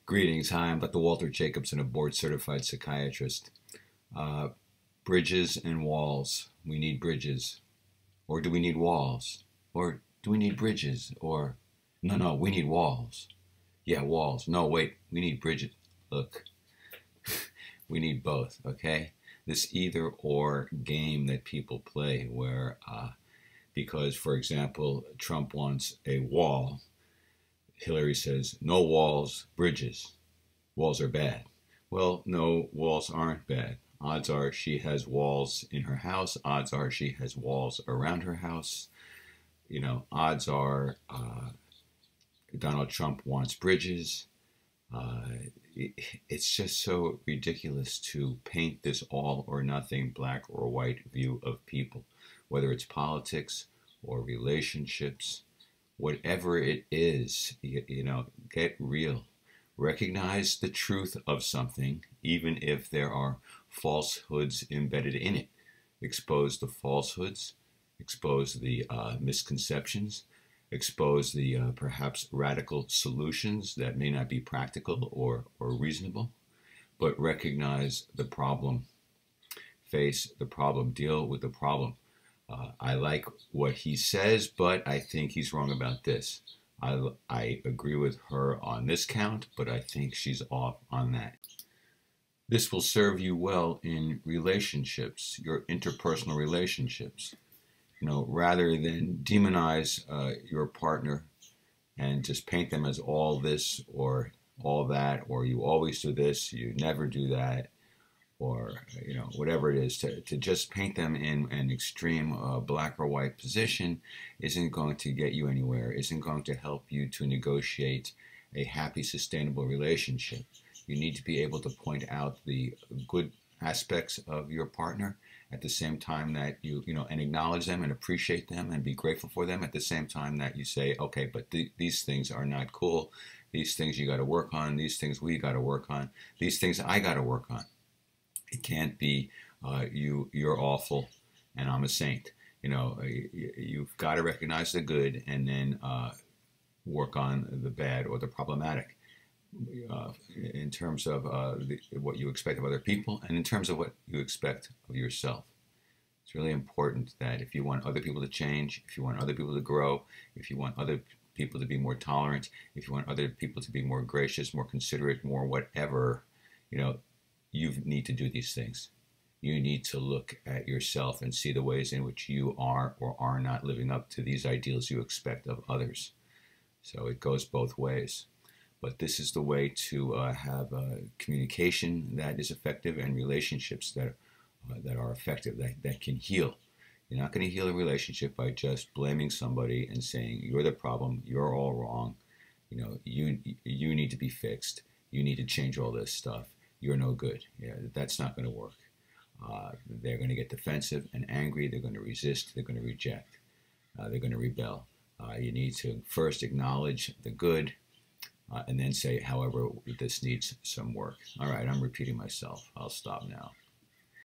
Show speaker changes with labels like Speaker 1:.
Speaker 1: Greetings. Hi, I'm Dr. Walter Jacobson, a board-certified psychiatrist. Bridges and walls. We need bridges. Or do we need walls? Or do we need bridges? Or, no, we need walls. Yeah, walls. No, wait, we need bridges. Look, we need both, okay? This either-or game that people play where, because, for example, Trump wants a wall, Hillary says, no walls, bridges. Walls are bad. Well, no, walls aren't bad. Odds are she has walls in her house. Odds are she has walls around her house. You know, odds are Donald Trump wants bridges. It's just so ridiculous to paint this all or nothing, black or white view of people, whether it's politics or relationships, whatever it is, get real. Recognize the truth of something, even if there are falsehoods embedded in it. Expose the falsehoods, expose the misconceptions, expose the perhaps radical solutions that may not be practical or reasonable, but recognize the problem, face the problem, deal with the problem. I like what he says, but I think he's wrong about this. I agree with her on this count, but I think she's off on that. This will serve you well in relationships, your interpersonal relationships. Rather than demonize your partner and just paint them as all this or all that, or you always do this, you never do that, or whatever it is, to just paint them in an extreme black or white position isn't going to get you anywhere, isn't going to help you to negotiate a happy, sustainable relationship. You need to be able to point out the good aspects of your partner at the same time that and acknowledge them and appreciate them and be grateful for them at the same time that you say, okay, but these things are not cool. These things you got to work on. These things we got to work on. These things I got to work on. It can't be you're awful and I'm a saint. You've got to recognize the good and then work on the bad or the problematic in terms of what you expect of other people and in terms of what you expect of yourself. It's really important that if you want other people to change, if you want other people to grow, if you want other people to be more tolerant, if you want other people to be more gracious, more considerate, more whatever, you need to do these things. You need to look at yourself and see the ways in which you are or are not living up to these ideals you expect of others. So it goes both ways. But this is the way to have communication that is effective and relationships that are effective, that can heal. You're not going to heal a relationship by just blaming somebody and saying, you're the problem, you're all wrong, you need to be fixed, you need to change all this stuff. You're no good. Yeah, that's not going to work. They're going to get defensive and angry. They're going to resist. They're going to reject. They're going to rebel. You need to first acknowledge the good and then say, however, this needs some work. All right, I'm repeating myself. I'll stop now.